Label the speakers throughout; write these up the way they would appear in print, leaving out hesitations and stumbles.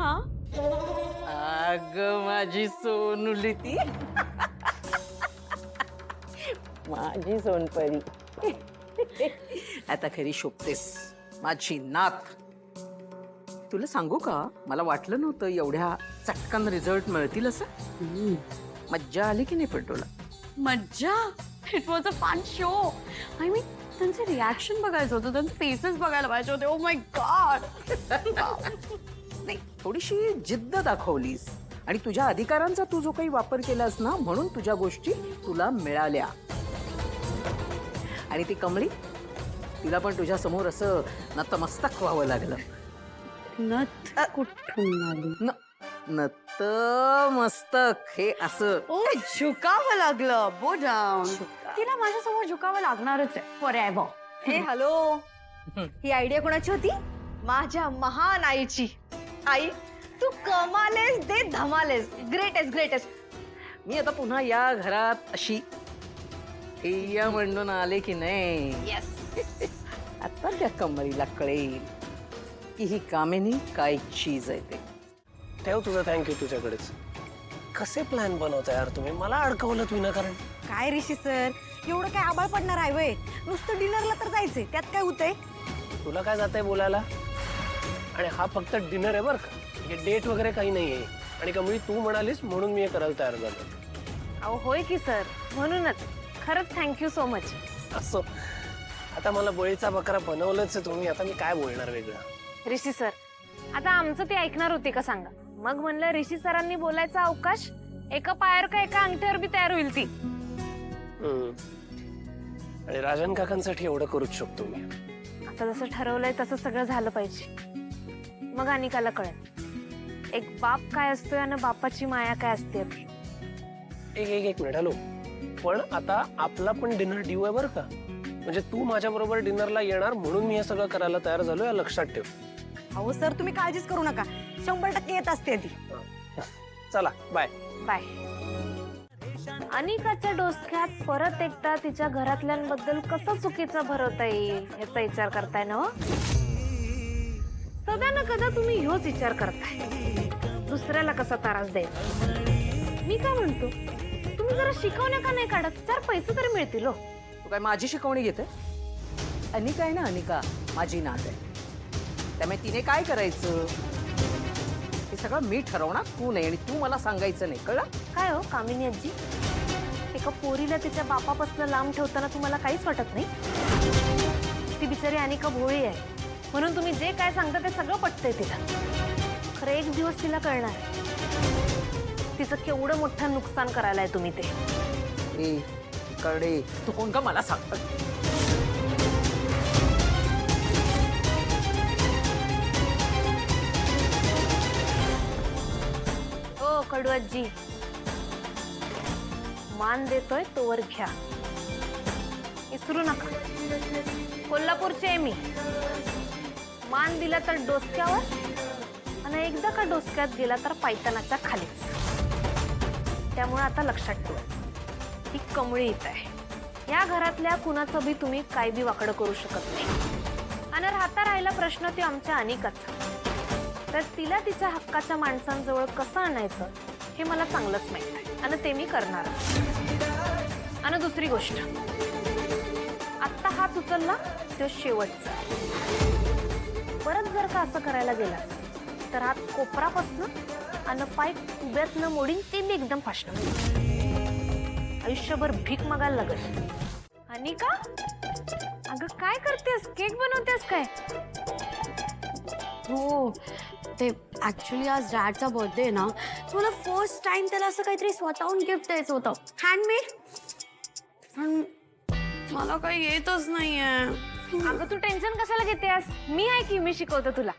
Speaker 1: हा
Speaker 2: अग माझी सोनुली ती माझी सोनपरी आता खरी शोभतेस माझी नात. तुला सांगू का मला वाटलं नव्हतं एवढ्या चटकन रिझल्ट मिळतील असं. मज्जा आली की नाही पण तुला?
Speaker 1: मज्जा. It was a fun show. I mean त्यांचे रिॲक्शन बघायचं होतं, त्यांचे फेसेस बघायला पाहिजे होते. Oh my God.
Speaker 2: नाही थोडीशी जिद्द दाखवलीस आणि तुझ्या अधिकारांचा तू जो काही वापर केलास ना म्हणून तुझ्या गोष्टी तुला मिळाल्या. आणि ती कमळी तिला पण तुझ्या समोर असं नतमस्तक व्हावं लागलं.
Speaker 1: नथ कुठून आली?
Speaker 2: नतमस्तक हे असं.
Speaker 1: ओ झुकावं लागलं. बो डाऊन. तिला माझ्यासमोर झुकावं लागणारच आहे फॉर एव्हर.
Speaker 3: हे हॅलो, ही आयडिया कोणाची होती? माझ्या महान आईची. आई तू कमालेस दे धमालेस. Greatest greatest.
Speaker 2: मी आता पुन्हा या घरात अशी या म्हणून आले की नाही.
Speaker 3: येस.
Speaker 2: आता त्या कमळीला कळेल की ही कामिनी काय चीज आहे ते.
Speaker 4: ठेव तुझं थँक्यू तुझ्याकडेच. कसे प्लॅन बनवता यार तुम्ही? मला अडकवलं विनाकारण.
Speaker 3: काय ऋषी सर, एवढं काय आबाळ पडणार आहे वय? नुसतं डिनरला तर जायचंय, त्यात काय होतंय?
Speaker 4: तुला काय जातंय बोलायला? आणि हा फक्त डिनर आहे बरं का, हे डेट वगैरे काही नाहीये. आणि कमळी तू म्हणालीस म्हणून मी हे करायला तयार झालो.
Speaker 3: अहो होय की सर, म्हणूनच खरंच थँक्यू सो मच.
Speaker 4: असं आता मला बळीचा बकरा बनवलंच आहे तुम्ही. आता मी काय बोलणार वेगळं?
Speaker 3: ऋषी सर, आता आमचं ते ऐकणार होते का सांगा? मग म्हणलं ऋषी सरांनी बोलायचा अवकाश एका पायावर का एका अंगठ्यावर बी तयार होईल ती.
Speaker 4: आणि राजन काकांसाठी एवढं करूच शकतो मी.
Speaker 3: आता जसं ठरवलंय तसं सगळं झालं पाहिजे. मग अनिकाला कळेल एक बाप काय असतोय आणि बापाची माया काय असते.
Speaker 4: एक मिनिट. हॅलो, पण आता आपला पण डिनर ड्यू आहे बरं का. म्हणजे तू माझ्या बरोबर डिनरला येणार म्हणून मी हे सगळं करायला तयार झालो, या लक्षात ठेव.
Speaker 3: अहो सर, तुम्ही काळजीच करू नका. 100% येत असते ती.
Speaker 4: चला बाय
Speaker 3: बाय. अनिकाच्या डोसक्यात परत एकदा तिच्या घरातल्यांबद्दल कसं चुकीचं भरवता येईल याचा विचार करताय ना? सदा ना कदा तुम्ही ह्योच विचार करताय, दुसऱ्याला कसा त्रास द्यायचा. मी काय म्हणतो, तुम्ही जरा शिकवण्या का नाही काढत? 4 पैसे तरी मिळतील हो.
Speaker 2: तू काय माझी शिकवणी घेते? अनिका आहे ना, अनिका माझी नात आहे. त्यामुळे तिने काय करायचं हे सगळं मी ठरवणार, तू नाही. आणि तू मला सांगायचं नाही, कळलं?
Speaker 3: काय हो कामिनी आजी, एका पोरीला तिच्या बापापासून लांब ठेवताना तुम्हाला काहीच वाटत नाही? ती बिचारी अनिका भोळी आहे म्हणून तुम्ही जे काय सांगता ते सगळं पटतंय तिला. खरं एक दिवस तिला कळणार तिचं केवढं मोठं नुकसान करायलाय तुम्ही ते.
Speaker 2: ए करडे, तू कोण का मला सांग?
Speaker 3: ओ कडू आजी, मान देतोय तोवर घ्या, विसरू नका. कोल्हापूरचे आहे मी. मान दिला तर डोसक्यावर आणि एकदा का डोसक्यात गेला तर पायतानाच्या खालीच. त्यामुळे आता लक्षात ठेवा, ही कमळी इथं आहे. या घरातल्या कुणाचं बी तुम्ही काय बी वाकडं करू शकत नाही. आणि राहिला प्रश्न ते आमच्या अनिकाचा, तर तिला तिच्या हक्काच्या माणसांजवळ कसं आणायचं हे मला चांगलंच माहित आहे आणि ते मी करणार. आणि दुसरी गोष्ट, आत्ता हात उचलला तो शेवटचा. परत जर का असं करायला गेला तर हात कोपरापासनं आणि पाय उभ्यातनं मोडीन, ते मी एकदम फास्ट. आयुष्यभर भीक मागायला लागल. अनिका, अगं काय करतेस? केक बनवतेस काय?
Speaker 1: हो, ते ऍक्च्युली आज डॅडचा बर्थडे आहे ना, मला फर्स्ट टाइम त्याला असं काहीतरी स्वतःहून गिफ्ट द्यायचं होतं, हँडमेड. पण मला काही येतच नाहीये.
Speaker 3: अगं तू टेन्शन कशाला घेतेस? मी आहे की, मी शिकवतो तुला.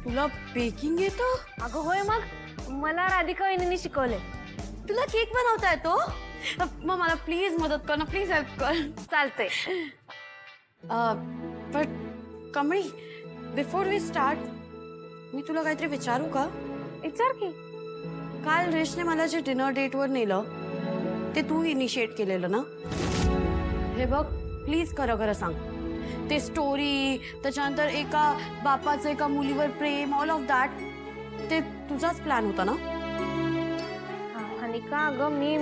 Speaker 1: तुला बेकिंग येतं?
Speaker 3: अगं होय, मग मला राधिका वहिनींनी शिकवले.
Speaker 1: तुला केक बनवता येतो? मग मला प्लीज मदत कर ना, प्लीज हेल्प कर.
Speaker 3: चालतंय.
Speaker 1: But Kamali, before we start मी तुला काहीतरी विचारू का?
Speaker 3: विचार की.
Speaker 1: काल रेशने मला जे डिनर डेटवर नेलं ते तू इनिशिएट केलेलं ना? हे बघ, प्लीज खरं सांग. ते स्टोरी, त्याच्यानंतर एका बापाचं एका मुलीवर प्रेम, ऑल ऑफ दॅट, ते तुझाच प्लॅन होता ना?
Speaker 3: अनिका अगं मी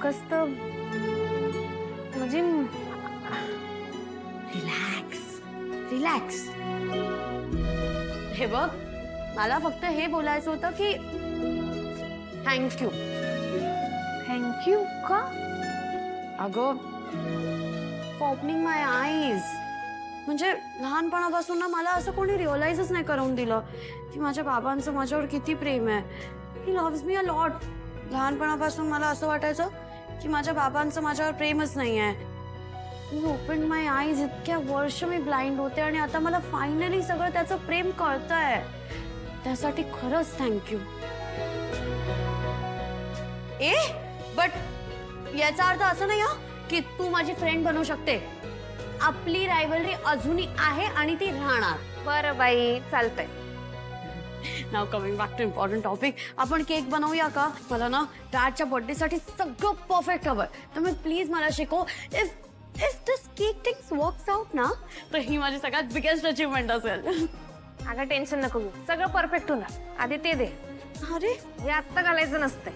Speaker 3: फक्त म्हणजे
Speaker 1: रिलॅक्स रिलॅक्स. हे बघ, मला फक्त हे बोलायचं होतं की थँक्यू.
Speaker 3: थँक्यू का?
Speaker 1: अगं, फॉर ओपनिंग माय आईज. म्हणजे लहानपणापासून ना मला असं कोणी रिअलाइजच नाही करून दिलं की माझ्या बाबांचं माझ्यावर किती प्रेम आहे. ही लव्हज मी अ लॉट. लहानपणापासून मला असं वाटायचं की माझ्या बाबांचं माझ्यावर प्रेमच नाही आहे. मी ओपन माय आईज. इतक्या वर्ष मी ब्लाइंड होते आणि आता मला फायनली सगळं त्याचं प्रेम कळतंय. त्यासाठी खरंच थँक्यू. बट याचा अर्थ असं नाही हा की तू माझी फ्रेंड बनू शकते. आपली रायव्हलरी अजूनही आहे आणि ती राहणार.
Speaker 3: बरं बाई, चालतंय.
Speaker 1: Now coming back to important topic. आपण केक बनवूया का? मला ना डॅडच्या बर्थडेसाठी सगळं परफेक्ट हवंय. तर मग प्लीज मला शिकव. If this cake things works out ना, तर ही माझी सगळ्यात बिगेस्ट अचीवमेंट असेल.
Speaker 3: अगं टेन्शन नको घेऊ, सगळं परफेक्ट होणार. आधी ते दे.
Speaker 1: अरे
Speaker 3: हे आत्ता घालायचं नसतंय.